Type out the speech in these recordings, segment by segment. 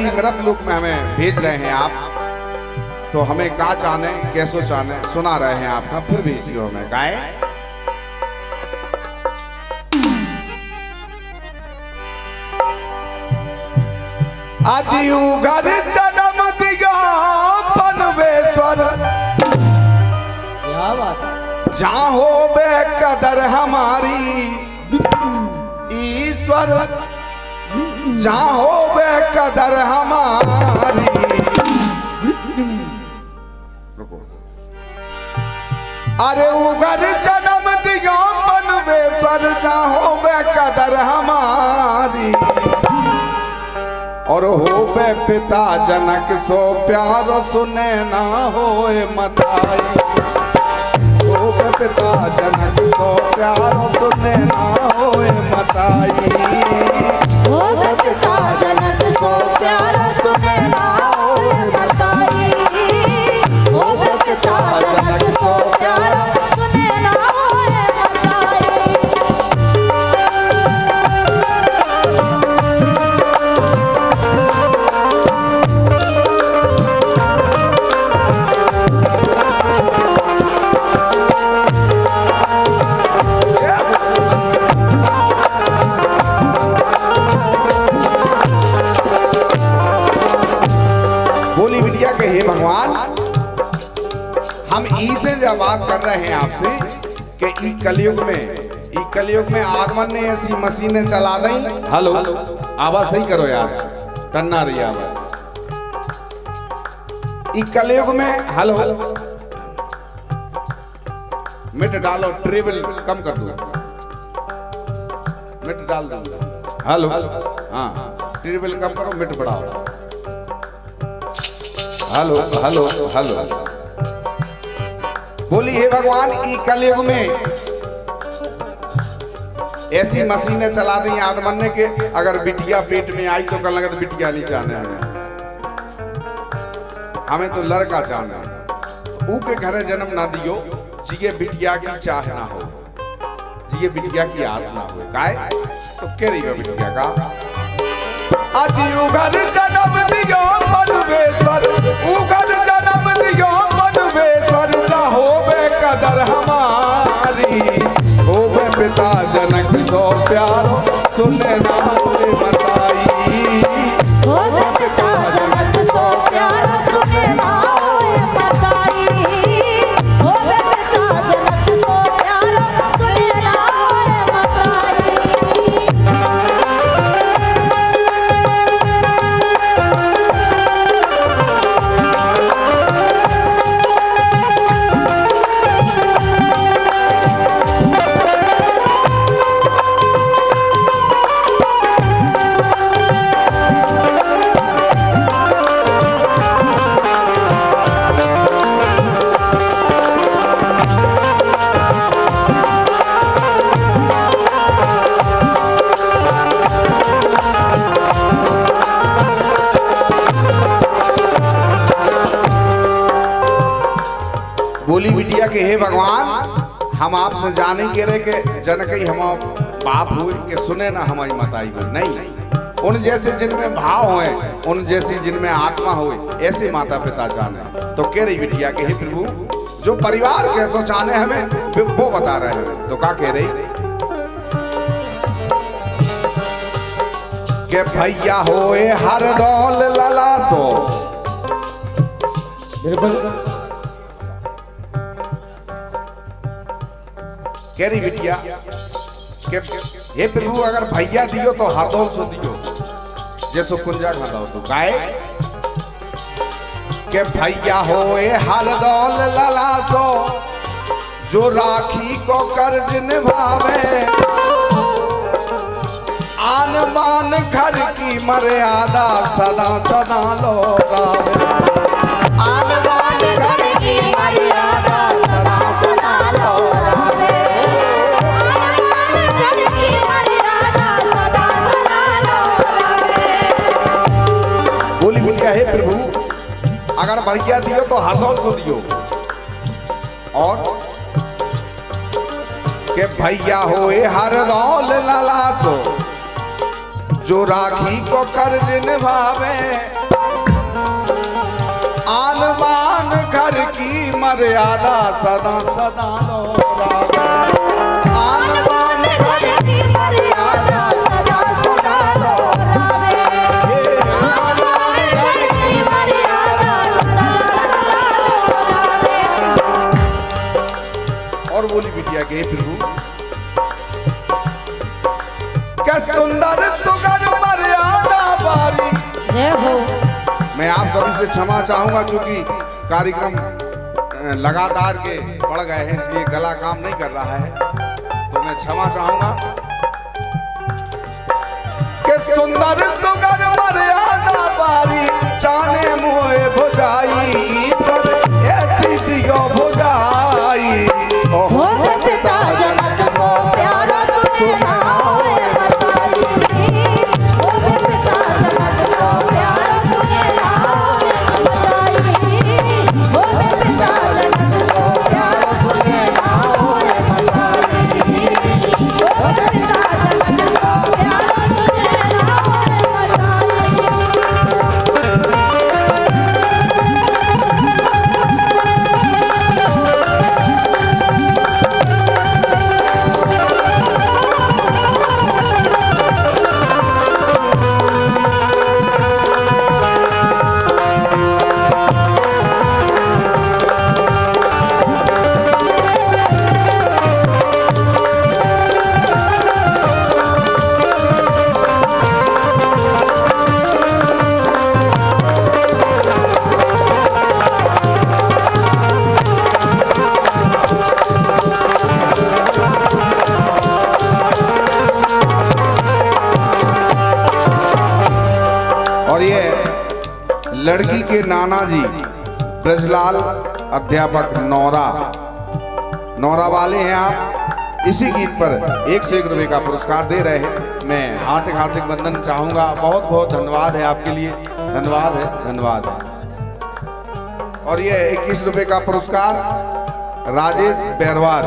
ही मृत लोक में हमें भेज रहे हैं आप, तो हमें का चाहने कैसो चाहने सुना रहे हैं आपका, फिर भेजियो हमें गाए। आजियो घर जन्म दिया पनवेश्वर, क्या बात है। जहाँ हो बेकदर हमारी ईश्वर, जहाँ हो बेकदर हमारी। रुको। अरे उगर जन्म दिया पनवेश्वर, जहाँ हो बेकदर हमारी। और हो बे पिता जनक सो प्यार सुने ना होए मताई। हो बे पिता जनक सो प्यार सुने ना होए मताई। हो बे पिता जनक सो प्यार सुने ना होए मताई। हो बे पिता जनक सो प्यार सुने ना होए मताई। बोली बिटिया के हे भगवान, हम ई से जब बात कर रहे हैं आपसे कि ई कलयुग में आगमन ने ऐसी मशीनें चला दी। हेलो, आवाज सही करो यार, टन्ना रही आवाज। ई कलयुग में हेलो मिट डालो, ट्रेवल कम कर दो, मिट डाल दो। हेलो, हाँ ट्रेवल कम करो, मिट बढ़ाओ। Hello hello hello. बोली हे भगवान, ई कलयुग में ऐसी मशीनें चला रही हैं आदमन्ने के, अगर बिटिया पेट में आई तो कल लगत बिटिया नहीं चाहने हमें तो लड़का चाहना। ऊ के घरे जन्म ना दियो, जिये बिटिया की चाह ना हो, जिये बिटिया की आस ना हो। काय तो कह रही है बिटिया का, अजियो घर जन्म दियो पनवेश्वर, उगर जन्म दियो पनवेश्वर, हो बेकदर हमारी। हो बे पिता जनक सो प्यारो सुने ना होए मताई। हो बे पिता जनक सो प्यार सुने ना होए मताई। हो बे पिता जनक सो प्यार सुने ना होए मताई। बोली बिटिया के हे भगवान, हम आपसे जाने के रहे के जनक ही हम बाप हुए के सुने ना हमारी मताई हुई नहीं। उन जैसे जिनमें भाव होए, उन जैसी जिनमें आत्मा होए, ऐसे माता पिता जाने। तो कह रही बिटिया के हे प्रभु, जो परिवार कैसो चाहने हमें वो बता रहे हैं। तो क्या कह रही के भैया होए हर दौल ललासो। बिल्कुल कह रही बिटिया के हे प्रभु, अगर भैया दियो तो हरदौल सो दियो, जैसो कुंजा खाता हो तो गाय के भैया होए हरदौल ललासो, जो राखी को कर्ज निभावे, आन बान घर की मर्यादा सदा सदा लौटावे। आन बान घर की मर्यादा सदा सदा लौटावे। बोली बिटिया हे प्रभु, अगर भैया दियो तो हरदौल को दियो, और के भैया होए हरदौल ललासो, जो राखी को कर्ज निभावे, आन बान घर की मर्यादा सदा सदा दोहरावे। आन बान घर की मर्यादा सदा सदा दोहरावे। आन बान घर की मर्यादा सदा सदा दोहरावे। और बोली बिटिया के प्रभु, क्या सुंदर सुगर मर्यादा बारी। जय हो। मैं आप सभी से क्षमा चाहूंगा, क्योंकि कार्यक्रम लगातार के बढ़ गए हैं, इसलिए गला काम नहीं कर रहा है, तो मैं क्षमा चाहूंगा। कि सुंदर सुगर मर्यादा बारी, चाने मोए भुजाई, ईश्वर ऐसी दियो भुजाई। हो पिता जनक सो प्यारा सुने ना होए मताई। हो पिता जनक सो प्यारा सुने ना होए मताई। हो पिता जनक सो प्यारा सुने ना होए मताई। हो पिता जनक सो प्यारा सुने ना होए और ये लड़की के नाना जी ब्रजलाल अध्यापक नौरा वाले हैं आप। इसी गीत पर 101 रुपए का पुरस्कार दे रहे हैं। मैं हार्दिक हार्दिक वंदन चाहूंगा। बहुत बहुत धन्यवाद है आपके लिए, धन्यवाद है, धन्यवाद है। और ये 21 रुपए का पुरस्कार राजेश बैरवार,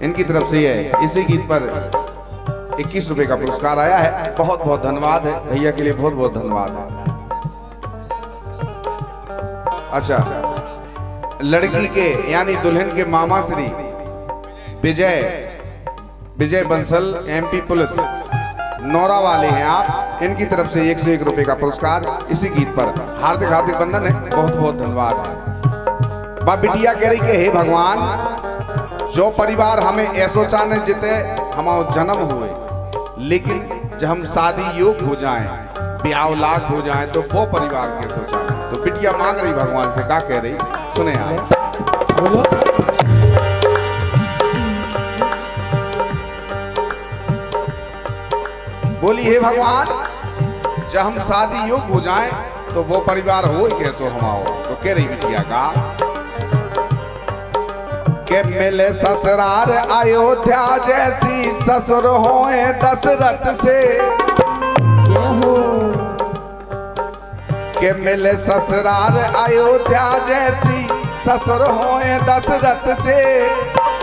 इनकी तरफ से है। इसी गीत पर 21 रुपए का पुरस्कार आया है। बहुत बहुत धन्यवाद है भैया के लिए, बहुत बहुत धन्यवाद है। अच्छा, लड़की के यानी दुल्हन के मामा श्री विजय बंसल MP पुलिस नौरा वाले हैं आप। इनकी तरफ से 101 रुपए का पुरस्कार इसी गीत पर हार्दिक हार्दिक वंदन है। बहुत बहुत धन्यवाद है। बा बिटिया कह रही कि हे भगवान, जो परिवार हमें ऐसो चाने जिते हमारा जन्म हुए, लेकिन जब हम शादी योग हो जाएं, ब्याह औलाद हो जाएं, तो वो परिवार के सोचा। तो बिटिया मांग रही भगवान से, क्या कह रही सुने आप। बोलो। बोली हे भगवान, जब हम शादी योग हो जाएं, तो वो परिवार हो कैसो हमाओ। तो कह रही बिटिया का के मिले ससुरार अयोध्या जैसी, ससुर होए दशरथ से। के मिले ससुरार अयोध्या जैसी, ससुर होए दशरथ से।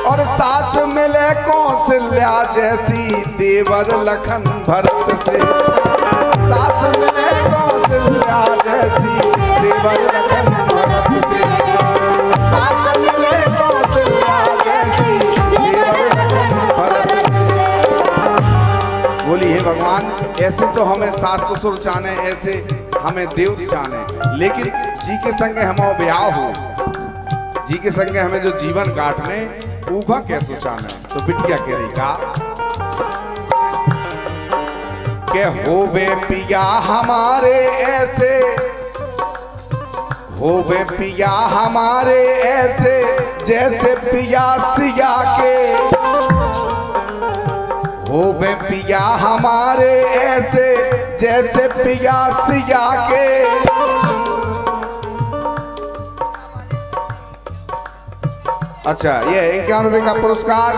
और सास मिले कौशल्या जैसी, देवर लखन भरत से। सास मिले कौशल्या जैसी, देवर लखन भरत से। सास मिले कौशल्या जैसी, देवर लखन भरत से। बोली हे भगवान, ऐसे तो हमें सास ससुर चाने, ऐसे हमें देव चाने, लेकिन जी के संगे हमारा ब्याह हो, जी के संगे हमें जो जीवन काटने, ऊखा कैसे चाने। तो बिटिया कह रही का के होवे पिया हमारे ऐसे, होवे पिया हमारे ऐसे, जैसे पिया सिया के। होवे पिया हमारे ऐसे, जैसे पिया सिया के। अच्छा, ये 51 रुपए का पुरस्कार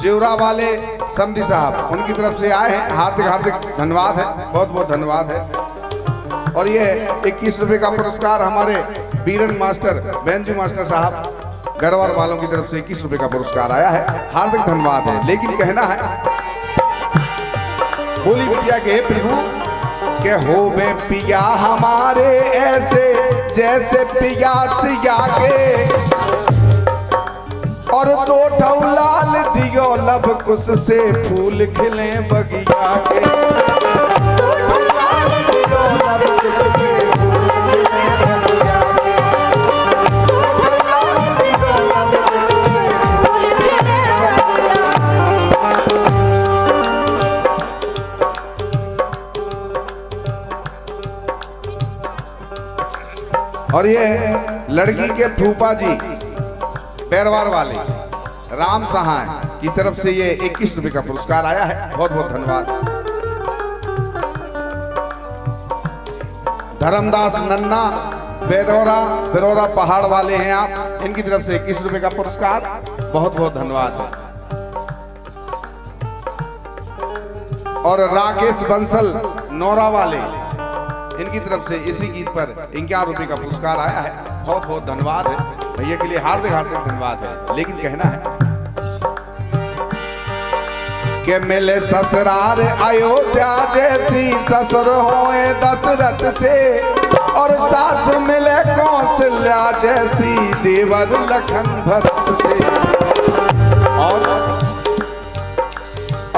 जेवरा वाले समधी साहब, उनकी तरफ से आए हैं। हार्दिक हार्दिक धन्यवाद है, बहुत बहुत धन्यवाद है। और ये 21 रुपए का पुरस्कार हमारे बीरन मास्टर, बेंजू मास्टर साहब गढ़वाल वालों की तरफ से 21 रुपए का पुरस्कार आया है। हार्दिक धन्यवाद है। लेकिन कहना है बोली बिटिया के प्रभु के हो बे पिया हमारे ऐसे जैसे पिया सिया के, और दो लाल दियो लब कुश से फूल खिले बगिया के। दो लाल दियो लब कुश से फूल खिले बगिया के। दो लाल दियो लब कुश से फूल खिले बगिया के। और ये लड़की के फूफा जी बैरवार वाले राम सहाय की तरफ से ये 21 रुपए का पुरस्कार आया है। बहुत बहुत धन्यवाद। धर्मदास नन्ना बेरोरा पहाड़ वाले हैं आप, इनकी तरफ से 21 रुपए का पुरस्कार, बहुत बहुत धन्यवाद। और राकेश बंसल नौरा वाले, इनकी तरफ से इसी गीत पर 51 रुपए का पुरस्कार आया है। बहुत बहुत धन्यवाद है भैया के लिए, हार्दिक धन्यवाद है। लेकिन कहना है कि मिले ससुरार अयोध्या जैसी ससुर होए दशरथ से, और सास मिले कौशल्या जैसी देवर लखन भरत से।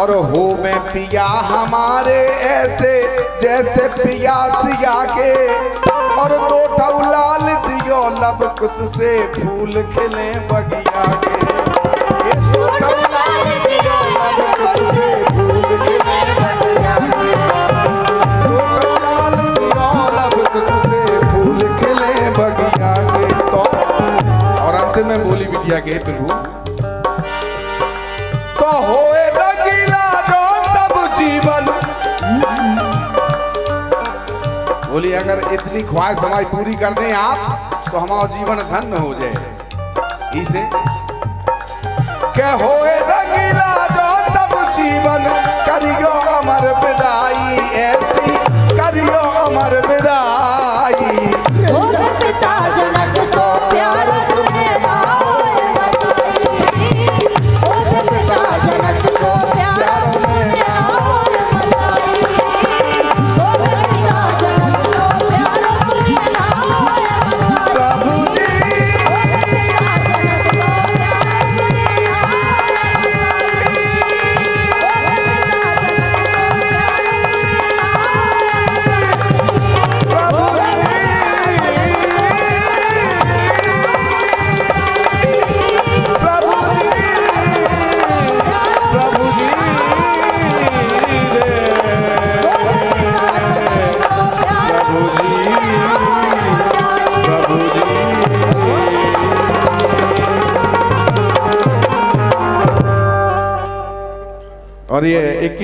और हो में पिया हमारे ऐसे जैसे पिया सिया के, और दो लाल दियो लब कुश से फूल खिले बगिया के। ये दो लाल दियो लब कुश से फूल खिले बगिया के। दो लाल दियो लब कुश से फूल खिले बगिया के। तो और अंत में बोली बिटिया के प्रभु तो होए रंगीला जो सब जीवन। बोली अगर इतनी ख्वाहिश हमारी पूरी कर दें आप तो हमारा जीवन धन्य हो जाए। इसे के होए रंगीला जो सब जीवन, करियो अमर विदाई ऐसी, करियो अमर विदाई। ओ पिता जनक सो प्यारा सुने ना होए बताई। ओ पिता जनक सो प्यारा सुने ना होए बताई। ओ पिता जनक सो प्यारा सुने ना होए बताई। प्रभु जी ओ पिता जनक सो प्यारा सुने ना होए बताई। प्रभु और ये 21